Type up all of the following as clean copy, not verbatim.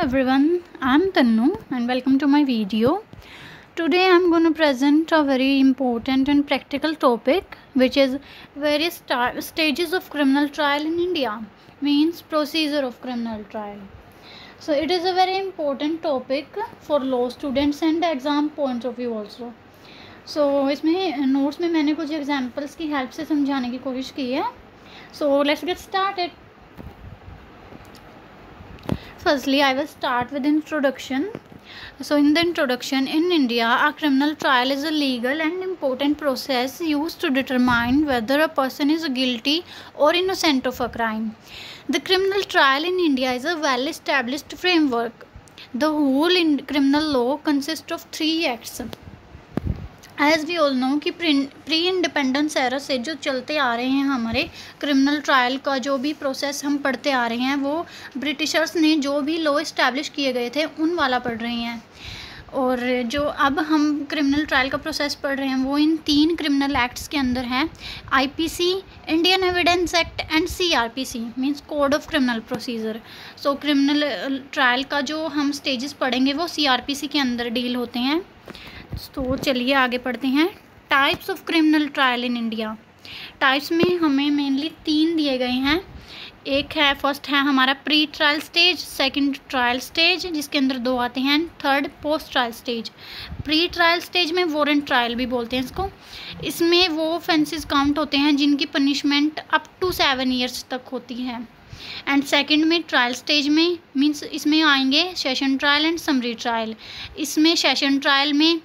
everyone, I'm Tannu and welcome to my video. Today I'm going to present a very important and practical topic, which is various stages of criminal trial in India, means procedure of criminal trial. So it is a very important topic for law students and exam point of view also. So इसमें notes में मैंने कुछ examples की help से समझाने की कोशिश की है. So let's get started. Firstly, I will start with introduction. So in the introduction, in India, a criminal trial is a legal and important process used to determine whether a person is guilty or innocent of a crime. The criminal trial in India is a well-established framework. The whole criminal law consists of 3 acts. As we all know कि pre independence era से जो चलते आ रहे हैं हमारे criminal trial का जो भी प्रोसेस हम पढ़ते आ रहे हैं, वो ब्रिटिशर्स ने जो भी लॉ इस्टेब्लिश किए गए थे उन वाला पढ़ रहे हैं. और जो अब हम क्रिमिनल ट्रायल का प्रोसेस पढ़ रहे हैं वो इन 3 क्रिमिनल एक्ट्स के अंदर हैं. IPC, Indian evidence act and CrPC means code of criminal procedure. So criminal trial का जो हम स्टेजेस पढ़ेंगे वो सीआरपीसी के अंदर डील होते हैं. तो चलिए आगे पढ़ते हैं. Types of criminal trial in India. Types में हमें मेनली 3 दिए गए हैं. एक है, फर्स्ट है हमारा pre trial stage, second trial stage जिसके अंदर 2 आते हैं, third post trial stage. Pre trial stage में वारंट ट्रायल भी बोलते हैं इसको. इसमें वो ऑफेंसेस काउंट होते हैं जिनकी पनिशमेंट अप टू 7 ईयर्स तक होती है. एंड सेकंड में ट्रायल स्टेज में मींस इसमें आएंगे session trial and summary trial. इसमें सेशन ट्रायल में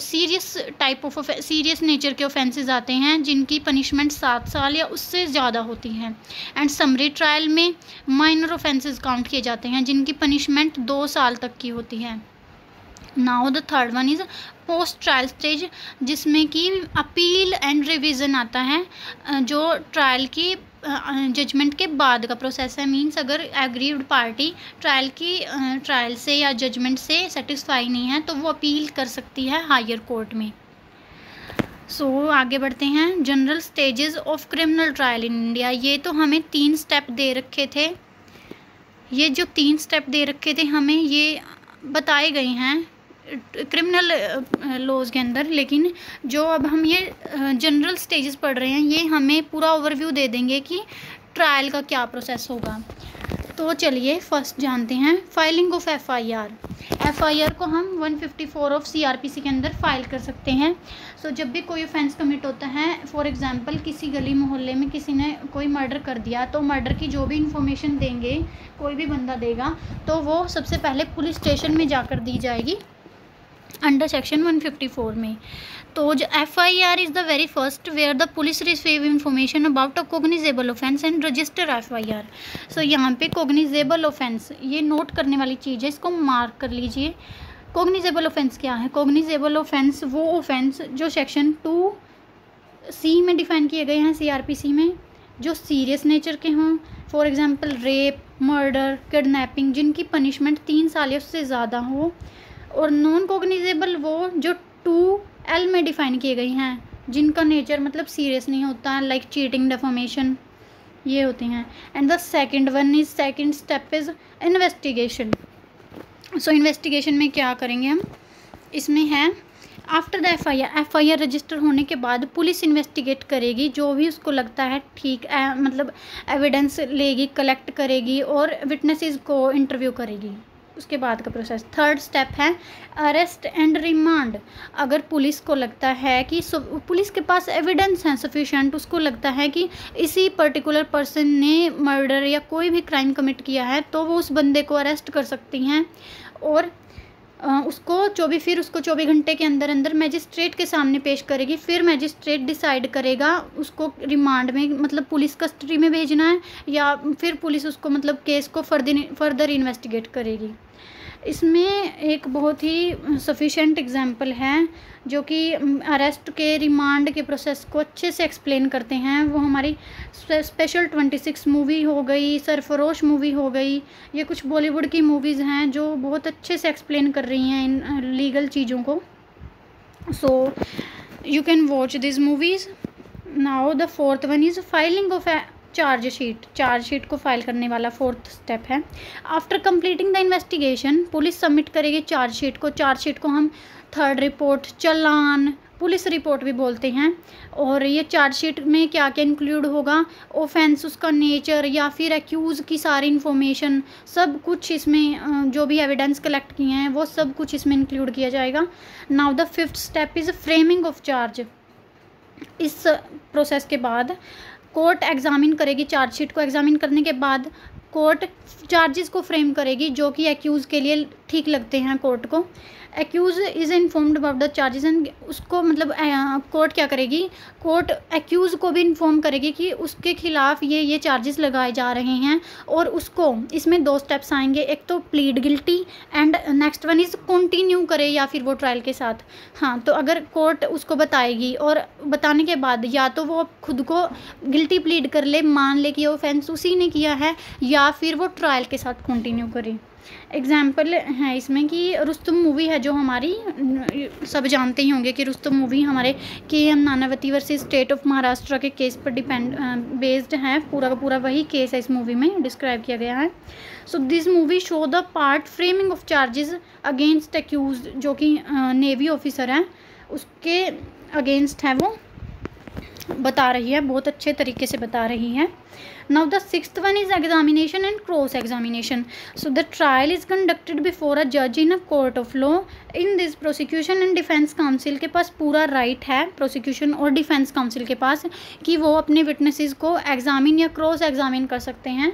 सीरियस नेचर के ऑफेंसेस आते हैं जिनकी पनिशमेंट 7 साल या उससे ज़्यादा होती है. एंड समरी ट्रायल में माइनर ऑफेंसेस काउंट किए जाते हैं जिनकी पनिशमेंट 2 साल तक की होती है. Now the third one is post trial stage, जिसमें कि अपील एंड रिवीजन आता है. जो ट्रायल की जजमेंट के बाद का प्रोसेस है. मींस अगर एग्रीव्ड पार्टी ट्रायल से या जजमेंट से सेटिस्फाई नहीं है तो वो अपील कर सकती है हायर कोर्ट में. सो आगे बढ़ते हैं. General stages of criminal trial in India. ये तो हमें 3 स्टेप दे रखे थे. ये जो 3 स्टेप दे रखे थे हमें ये बताए गए हैं क्रिमिनल लॉज के अंदर, लेकिन जो अब हम ये जनरल स्टेजेस पढ़ रहे हैं ये हमें पूरा ओवरव्यू दे देंगे कि ट्रायल का क्या प्रोसेस होगा. तो चलिए फर्स्ट जानते हैं फाइलिंग ऑफ एफआईआर. एफआईआर को हम 154 ऑफ सीआरपीसी के अंदर फाइल कर सकते हैं. सो जब भी कोई ऑफेंस कमिट होता है, फॉर एग्जांपल किसी गली मोहल्ले में किसी ने कोई मर्डर कर दिया, तो मर्डर की जो भी इंफॉर्मेशन देंगे कोई भी बंदा देगा तो वो सबसे पहले पुलिस स्टेशन में जाकर दी जाएगी अंडर सेक्शन 154 में. तो जो FIR is the very first where the police receive information about a cognizable offence and register FIR. So यहाँ पे कोग्निजेबल ऑफेंस ये नोट करने वाली चीज़ है, इसको मार्क कर लीजिए. कोग्निजेबल ऑफेंस क्या है? कोग्निजेबल ऑफेंस वो ऑफेंस जो सेक्शन 2C में डिफाइन किए गए हैं सीआरपीसी में, जो सीरियस नेचर के हों. For example rape, murder, kidnapping, जिनकी पनिशमेंट 3 साल या उससे ज़्यादा हो. और नॉन कोग्निजेबल वो जो 2L में डिफाइन किए गए हैं जिनका नेचर मतलब सीरियस नहीं होता, लाइक चीटिंग, डेफोमेशन, ये होते हैं. And the second step is investigation. So investigation में क्या करेंगे हम? इसमें है आफ्टर द एफआईआर रजिस्टर होने के बाद पुलिस इन्वेस्टिगेट करेगी, जो भी उसको लगता है ठीक मतलब एविडेंस लेगी, कलेक्ट करेगी और विटनेसेस को इंटरव्यू करेगी. उसके बाद का प्रोसेस. थर्ड स्टेप है अरेस्ट एंड रिमांड. अगर पुलिस को लगता है कि पुलिस के पास एविडेंस है सफिशिएंट, उसको लगता है कि इसी पर्टिकुलर पर्सन ने मर्डर या कोई भी क्राइम कमिट किया है, तो वो उस बंदे को अरेस्ट कर सकती हैं और उसको 24 घंटे के अंदर अंदर मैजिस्ट्रेट के सामने पेश करेगी. फिर मैजिस्ट्रेट डिसाइड करेगा उसको रिमांड में मतलब पुलिस कस्टडी में भेजना है या फिर पुलिस उसको मतलब केस को फर्दर इन्वेस्टिगेट करेगी. इसमें एक बहुत ही सफिशिएंट एग्जांपल है जो कि अरेस्ट के, रिमांड के प्रोसेस को अच्छे से एक्सप्लेन करते हैं. वो हमारी स्पेशल 26 मूवी हो गई, सरफरोश मूवी हो गई, ये कुछ बॉलीवुड की मूवीज़ हैं जो बहुत अच्छे से एक्सप्लेन कर रही हैं इन लीगल चीज़ों को. So you can watch this movies. Now the fourth one is filing of chargesheet को फाइल करने वाला 4th स्टेप है। After completing the investigation police submit करेगी चार्जशीट को हम 3rd रिपोर्ट, चालान, पुलिस रिपोर्ट भी बोलते हैं। और ये चार्जशीट में क्या क्या इंक्लूड होगा, ऑफेंस, उसका नेचर या फिर एक्यूज़ की सारी इन्फॉर्मेशन, सब कुछ इसमें जो भी एविडेंस कलेक्ट किए हैं वो सब कुछ इसमें इंक्लूड किया जाएगा। Now the 5th step is framing of charge. इस प्रोसेस के बाद कोर्ट एग्जामिन करेगी चार्जशीट को। एग्जामिन करने के बाद कोर्ट चार्जेस को फ्रेम करेगी जो कि एक्यूज़ के लिए ठीक लगते हैं कोर्ट को। Accuse is informed about the charges and उसको मतलब कोर्ट क्या करेगी, कोर्ट एक्यूज़ को भी इन्फॉर्म करेगी कि उसके खिलाफ़ ये चार्जेस लगाए जा रहे हैं। और उसको इसमें 2 स्टेप्स आएंगे, एक तो plead guilty and next one is continue करे या फिर वो ट्रायल के साथ। हाँ, तो अगर कोर्ट उसको बताएगी और बताने के बाद या तो वो खुद को गिल्टी प्लीड कर ले, मान ले कि ऑफेंस उसी ने किया है, या फिर वो ट्रायल के साथ कंटिन्यू करे। एग्जाम्पल है इसमें कि रुस्तम मूवी है जो हमारी, सब जानते ही होंगे कि रुस्तम मूवी हमारे KM Nanavati versus state of Maharashtra के केस पर बेस्ड है। पूरा का पूरा वही केस है इस मूवी में डिस्क्राइब किया गया है। So this movie show the part framing of charges against accuse, जो कि नेवी ऑफिसर है उसके अगेंस्ट है, वो बता रही है, बहुत अच्छे तरीके से बता रही है। Now the 6th one is examination and cross examination. So the trial is conducted before a judge in a court of law. In this prosecution and defense counsel के पास पूरा right है, prosecution और defense counsel के पास, कि वो अपने witnesses को examine या cross examine कर सकते हैं।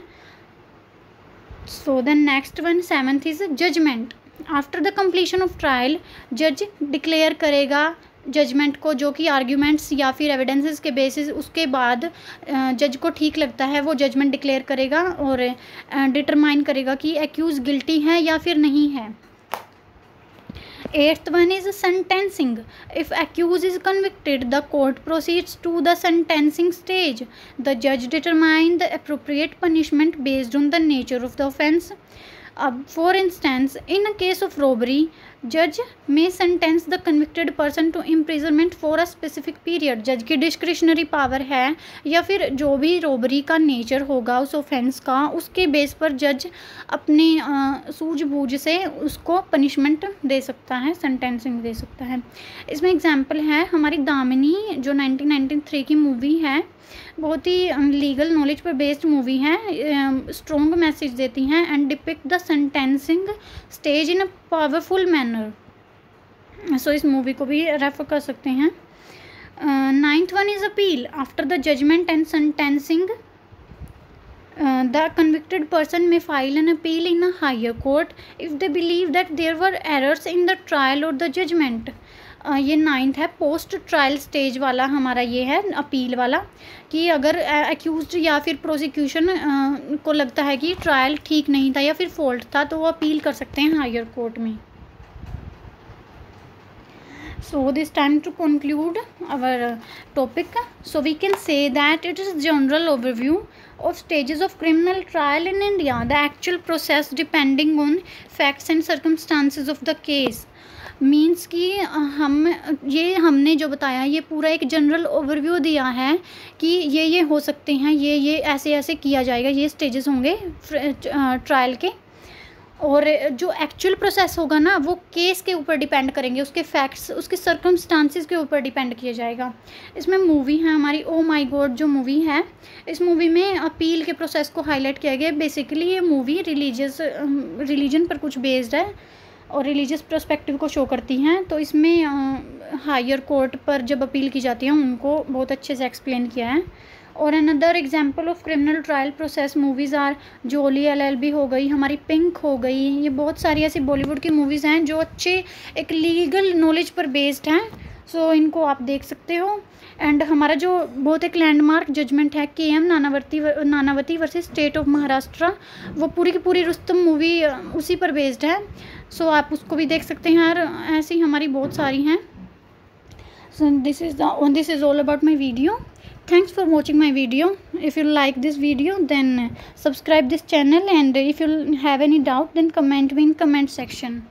So the next one 7th is judgment. After the completion of trial, judge declare करेगा जजमेंट को, जो कि आर्ग्यूमेंट्स या फिर एविडेंसेस के बेसिस उसके बाद जज को ठीक लगता है वो जजमेंट डिक्लेयर करेगा और डिटरमाइन करेगा कि एक्यूज गिल्टी है या फिर नहीं है। 8th one is sentencing. If accused is convicted, the court proceeds to the sentencing stage. The judge determines the appropriate punishment based on the nature of the offence. For instance, in a case of robbery, judge may sentence the convicted person to imprisonment for a specific period. जज की discretionary power है, या फिर जो भी robbery का nature होगा उस ऑफेंस का, उसके बेस पर जज अपने सूझबूझ से उसको पनिशमेंट दे सकता है, सेंटेंसिंग दे सकता है। इसमें एग्जांपल है हमारी दामिनी जो 1993 की मूवी है, बहुत ही लीगल नॉलेज पर बेस्ड मूवी है, स्ट्रॉन्ग मैसेज देती हैं and depict the sentencing stage in a powerful manner. So इस मूवी को भी रेफर कर सकते हैं। 9th one is appeal. After the judgement and sentencing the convicted person may file an appeal in a higher court if they believe that there were errors in the trial or the judgment. ये 9th है। Post trial stage वाला हमारा ये है appeal वाला, कि अगर accused या फिर प्रोसिक्यूशन को लगता है कि ट्रायल ठीक नहीं था या फिर फॉल्ट था तो वो अपील कर सकते हैं हायर कोर्ट में। So this time to conclude our topic. So we can say that it is general overview of stages of criminal trial in India, the actual process depending on facts and circumstances of the case. Means कि हमने जो बताया ये पूरा एक general overview दिया है कि ये हो सकते हैं, ये ऐसे किया जाएगा, ये स्टेजेस होंगे ट्रायल के, और जो एक्चुअल प्रोसेस होगा ना वो केस के ऊपर डिपेंड करेंगे, उसके फैक्ट्स, उसके सर्कमस्टांसिस के ऊपर डिपेंड किया जाएगा। इसमें मूवी है हमारी ओ माई गॉड जो मूवी है, इस मूवी में अपील के प्रोसेस को हाईलाइट किया गया। बेसिकली ये मूवी रिलीजन पर कुछ बेस्ड है और रिलीजियस पर्सपेक्टिव को शो करती हैं। तो इसमें हायर कोर्ट पर जब अपील की जाती है उनको बहुत अच्छे से एक्सप्लेन किया है। और another example of criminal trial process movies are Jolly LLB हो गई, हमारी पिंक हो गई, ये बहुत सारी ऐसी बॉलीवुड की मूवीज़ हैं जो अच्छे एक लीगल नॉलेज पर बेस्ड हैं। सो इनको आप देख सकते हो। एंड हमारा जो बहुत एक लैंडमार्क जजमेंट है KM Nanavati versus state of Maharashtra, वो पूरी की पूरी रुस्तम मूवी उसी पर बेस्ड है। सो आप उसको भी देख सकते हैं। और ऐसी हमारी बहुत सारी हैं। So this is all about my video. Thanks for watching my video. If you like this video then subscribe this channel, and if you have any doubt then comment me in comment section.